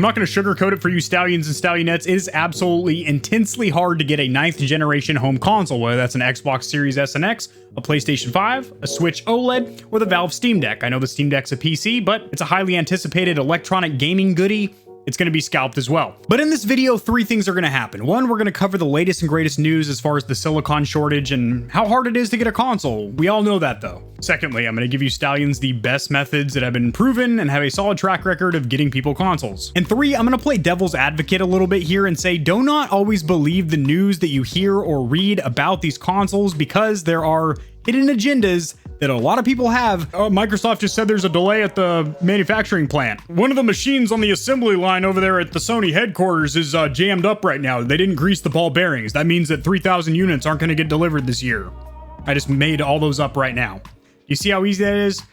I'm not going to sugarcoat it for you stallions and stallionettes. It is absolutely intensely hard to get a 9th generation home console, whether that's an Xbox Series S and X, a PlayStation 5, a Switch OLED, or the Valve Steam Deck. I know the Steam Deck's a PC, but it's a highly anticipated electronic gaming goodie. It's going to be scalped as well. But in this video, 3 things are going to happen. 1, we're going to cover the latest and greatest news as far as the silicon shortage and how hard it is to get a console. We all know that though. Secondly, I'm going to give you stallions the best methods that have been proven and have a solid track record of getting people consoles. And 3, I'm going to play devil's advocate a little bit here and say, do not always believe the news that you hear or read about these consoles, because there are hidden agendas that a lot of people have. Microsoft just said there's a delay at the manufacturing plant. One of the machines on the assembly line over there at the Sony headquarters is jammed up right now. They didn't grease the ball bearings. That means that 3,000 units aren't going to get delivered this year. I just made all those up right now. You see how easy that is?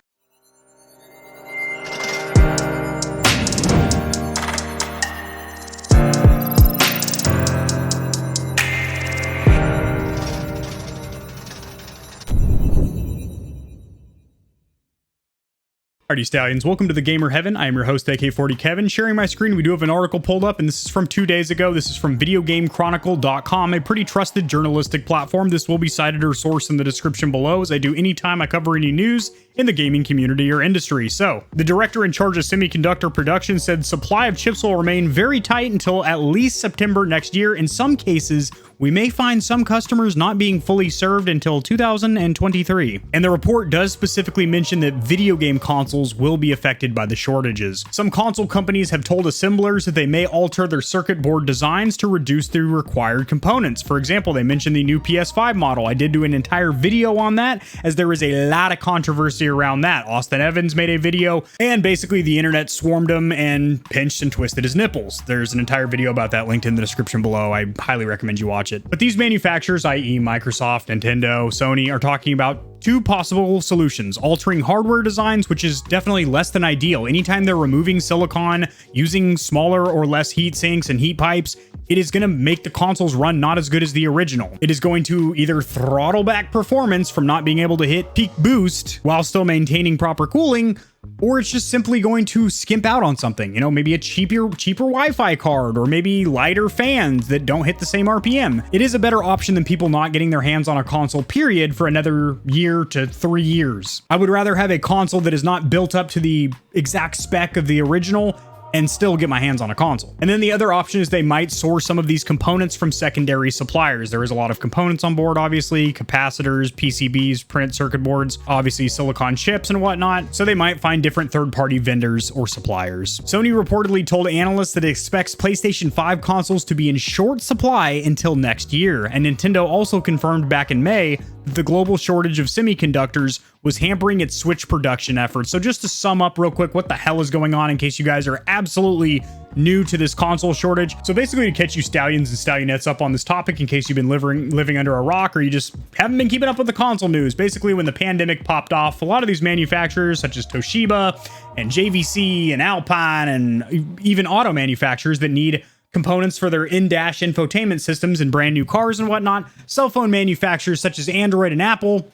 Alrighty, Stallions, welcome to the Gamer Heaven. I am your host, AK40 Kevin. Sharing my screen, we do have an article pulled up, and this is from 2 days ago. This is from videogamechronicle.com, a pretty trusted journalistic platform. This will be cited or sourced in the description below, as I do anytime I cover any news in the gaming community or industry. So, the director in charge of semiconductor production said supply of chips will remain very tight until at least September next year. In some cases, we may find some customers not being fully served until 2023. And the report does specifically mention that video game consoles will be affected by the shortages. Some console companies have told assemblers that they may alter their circuit board designs to reduce the required components. For example, they mentioned the new PS5 model. I did do an entire video on that, as there is a lot of controversy around that. Austin Evans made a video, and basically the internet swarmed him and pinched and twisted his nipples. There's an entire video about that linked in the description below. I highly recommend you watch it. But these manufacturers, i.e. Microsoft, Nintendo, Sony, are talking about 2 possible solutions: altering hardware designs, which is definitely less than ideal. Anytime they're removing silicon, using smaller or less heat sinks and heat pipes, it is going to make the consoles run not as good as the original. It is going to either throttle back performance from not being able to hit peak boost while still maintaining proper cooling, or it's just simply going to skimp out on something. You know, maybe a cheaper Wi-Fi card, or maybe lighter fans that don't hit the same RPM. It is a better option than people not getting their hands on a console, period, for another year to 3 years. I would rather have a console that is not built up to the exact spec of the original and still get my hands on a console. And then the other option is they might source some of these components from secondary suppliers. There is a lot of components on board, obviously, capacitors, PCBs, printed circuit boards, obviously silicon chips and whatnot. So they might find different third-party vendors or suppliers. Sony reportedly told analysts that it expects PlayStation 5 consoles to be in short supply until next year. And Nintendo also confirmed back in May that the global shortage of semiconductors was hampering its Switch production efforts. So just to sum up real quick what the hell is going on, in case you guys are absolutely new to this console shortage. So basically, to catch you stallions and stallionettes up on this topic, in case you've been living under a rock, or you just haven't been keeping up with the console news. Basically, when the pandemic popped off, a lot of these manufacturers such as Toshiba and JVC and Alpine and even auto manufacturers that need components for their in-dash infotainment systems and brand new cars and whatnot, cell phone manufacturers such as Android and Apple,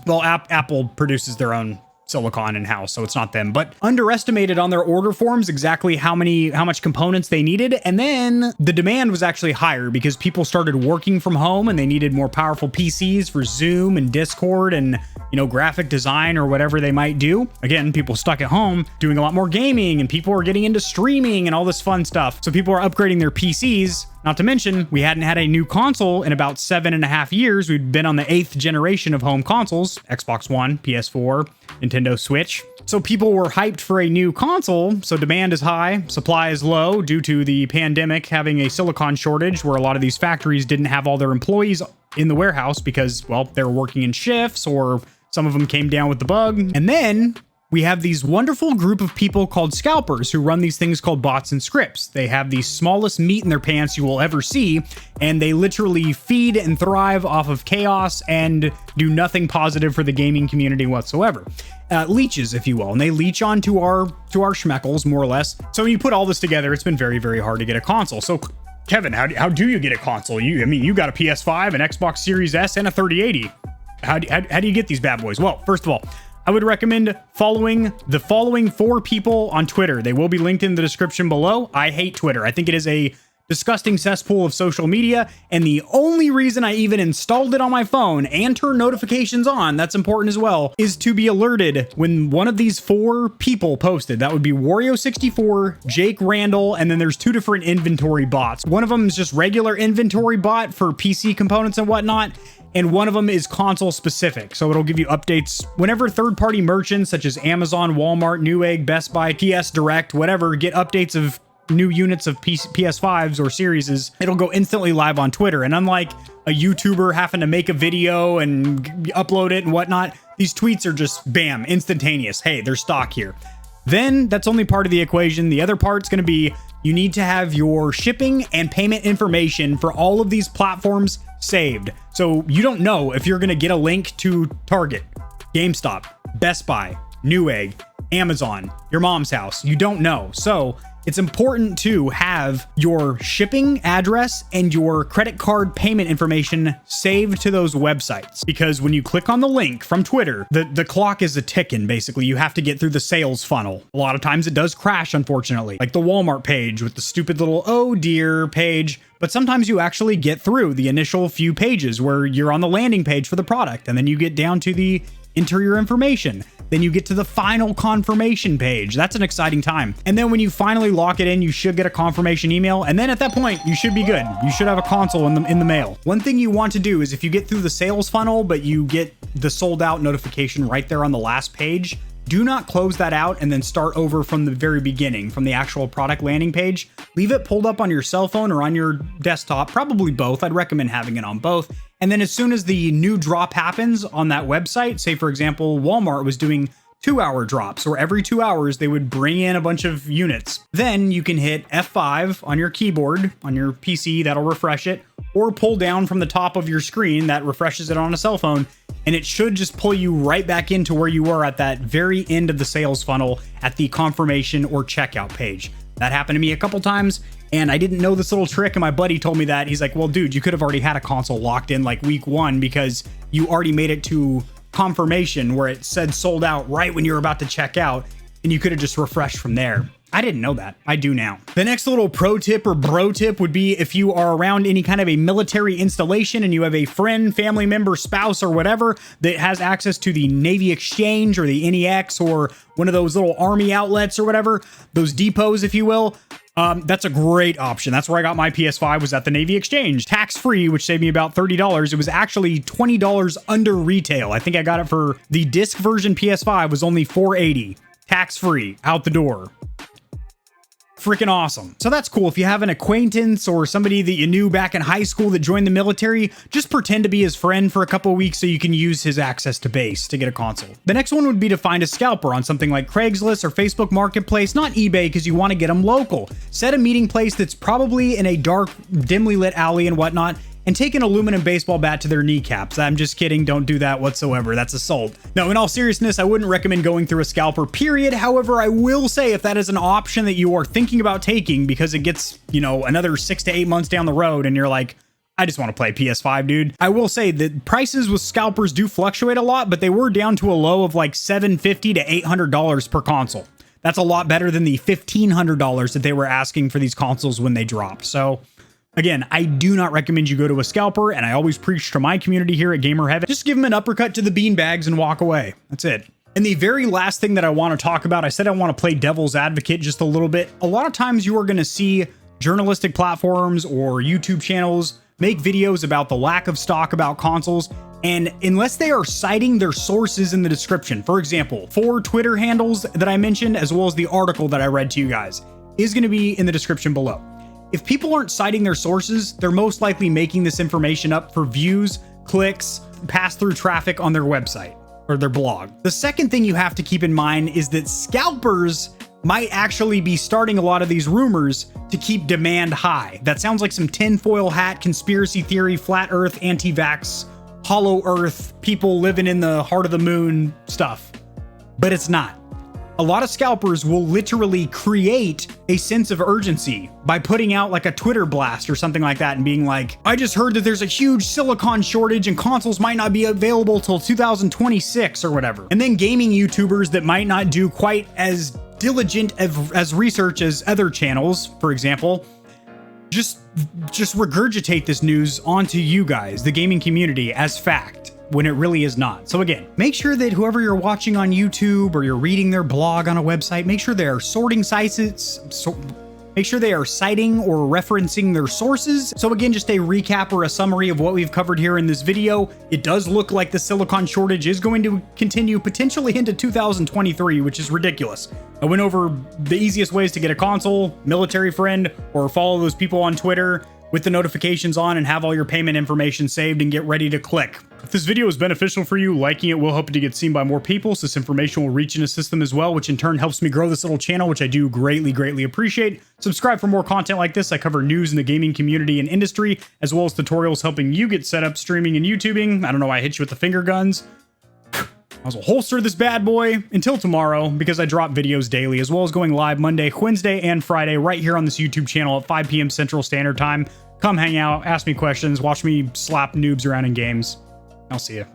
well, Apple produces their own silicon in-house, so it's not them, but underestimated on their order forms exactly how much components they needed. And then the demand was actually higher because people started working from home and they needed more powerful PCs for Zoom and Discord and, you know, graphic design or whatever they might do. Again, people stuck at home doing a lot more gaming, and people are getting into streaming and all this fun stuff. So people are upgrading their PCs. Not to mention, we hadn't had a new console in about 7.5 years. We'd been on the 8th generation of home consoles: Xbox One, PS4, Nintendo Switch. So people were hyped for a new console. So demand is high, supply is low due to the pandemic having a silicon shortage, where a lot of these factories didn't have all their employees in the warehouse because, well, they were working in shifts, or some of them came down with the bug. And then we have these wonderful group of people called scalpers who run these things called bots and scripts. They have the smallest meat in their pants you will ever see, and they literally feed and thrive off of chaos and do nothing positive for the gaming community whatsoever. Leeches, if you will, and they leech onto our schmeckles, more or less. So when you put all this together, it's been very, very hard to get a console. So Kevin, how do you get a console? You got a PS5, an Xbox Series S, and a 3080. How do you get these bad boys? Well, first of all, I would recommend following the following 4 people on Twitter. They will be linked in the description below. I hate Twitter. I think it is a disgusting cesspool of social media, and the only reason I even installed it on my phone and turned notifications on, that's important as well, is to be alerted when one of these 4 people posted. That would be Wario64, Jake Randall, and then there's 2 different inventory bots. One of them is just regular inventory bot for PC components and whatnot, and one of them is console specific. So it'll give you updates whenever third-party merchants such as Amazon, Walmart, Newegg, Best Buy, PS Direct, whatever, get updates of new units of PS5s or series, it'll go instantly live on Twitter. And unlike a YouTuber having to make a video and upload it and whatnot, these tweets are just bam, instantaneous. Hey, there's stock here. Then that's only part of the equation. The other part's going to be you need to have your shipping and payment information for all of these platforms saved. So you don't know if you're going to get a link to Target, GameStop, Best Buy, Newegg, Amazon, your mom's house. You don't know. So it's important to have your shipping address and your credit card payment information saved to those websites, because when you click on the link from Twitter, the clock is a ticking. Basically, you have to get through the sales funnel. A lot of times it does crash, unfortunately, like the Walmart page with the stupid little oh dear page. But sometimes you actually get through the initial few pages where you're on the landing page for the product, and then you get down to the enter your information. Then you get to the final confirmation page. That's an exciting time. And then when you finally lock it in, you should get a confirmation email. And then at that point, you should be good. You should have a console in the mail. One thing you want to do is if you get through the sales funnel, but you get the sold out notification right there on the last page, do not close that out and then start over from the very beginning, from the actual product landing page. Leave it pulled up on your cell phone or on your desktop, probably both. I'd recommend having it on both. And then as soon as the new drop happens on that website, say for example, Walmart was doing 2-hour drops, or every 2 hours they would bring in a bunch of units. Then you can hit F5 on your keyboard, on your PC, that'll refresh it, or pull down from the top of your screen that refreshes it on a cell phone, and it should just pull you right back into where you were at that very end of the sales funnel at the confirmation or checkout page. That happened to me a couple times, and I didn't know this little trick, and my buddy told me that. He's like, well, dude, you could have already had a console locked in like week 1 because you already made it to confirmation where it said sold out right when you're about to check out, and you could have just refreshed from there. I didn't know that. I do now. The next little pro tip or bro tip would be if you are around any kind of a military installation and you have a friend, family member, spouse, or whatever that has access to the Navy Exchange or the NEX or one of those little army outlets or whatever, those depots, if you will. That's a great option. That's where I got my PS5, was at the Navy Exchange. Tax-free, which saved me about $30. It was actually $20 under retail. I think I got it for the disc version PS5 was only $480. Tax-free, out the door. Freaking awesome. So that's cool. If you have an acquaintance or somebody that you knew back in high school that joined the military, just pretend to be his friend for a couple of weeks so you can use his access to base to get a console. The next one would be to find a scalper on something like Craigslist or Facebook Marketplace, not eBay, because you want to get them local. Set a meeting place that's probably in a dark, dimly lit alley and whatnot, and take an aluminum baseball bat to their kneecaps. I'm just kidding. Don't do that whatsoever. That's assault. No, in all seriousness, I wouldn't recommend going through a scalper, period. However, I will say if that is an option that you are thinking about taking because it gets, you know, another 6 to 8 months down the road and you're like, I just want to play PS5, dude. I will say that prices with scalpers do fluctuate a lot, but they were down to a low of like $750 to $800 per console. That's a lot better than the $1,500 that they were asking for these consoles when they dropped. So again, I do not recommend you go to a scalper, and I always preach to my community here at Gamer Heaven, just give them an uppercut to the beanbags and walk away. That's it. And the very last thing that I want to talk about, I said I want to play devil's advocate just a little bit. A lot of times you are going to see journalistic platforms or YouTube channels make videos about the lack of stock about consoles, and unless they are citing their sources in the description, for example, 4 Twitter handles that I mentioned, as well as the article that I read to you guys, is going to be in the description below. If people aren't citing their sources, they're most likely making this information up for views, clicks, pass-through traffic on their website or their blog. The second thing you have to keep in mind is that scalpers might actually be starting a lot of these rumors to keep demand high. That sounds like some tinfoil hat, conspiracy theory, flat earth, anti-vax, hollow earth, people living in the heart of the moon stuff. But it's not. a lot of scalpers will literally create a sense of urgency by putting out like a Twitter blast or something like that and being like, I just heard that there's a huge silicon shortage and consoles might not be available till 2026 or whatever. And then gaming YouTubers that might not do quite as diligent as research as other channels, for example, just regurgitate this news onto you guys, the gaming community, as fact, when it really is not. So again, make sure that whoever you're watching on YouTube or you're reading their blog on a website, make sure they're make sure they are citing or referencing their sources. So again, just a recap or a summary of what we've covered here in this video. It does look like the silicon shortage is going to continue potentially into 2023, which is ridiculous. I went over the easiest ways to get a console, military friend, or follow those people on Twitter with the notifications on and have all your payment information saved and get ready to click. If this video is beneficial for you, liking it will help it to get seen by more people, so this information will reach and assist them as well, which in turn helps me grow this little channel, which I do greatly appreciate. Subscribe for more content like this. I cover news in the gaming community and industry, as well as tutorials helping you get set up streaming and YouTubing. I don't know why I hit you with the finger guns. I will holster this bad boy until tomorrow, because I drop videos daily, as well as going live Monday, Wednesday, and Friday right here on this YouTube channel at 5 p.m. Central Standard Time. Come hang out, ask me questions, watch me slap noobs around in games. I'll see you.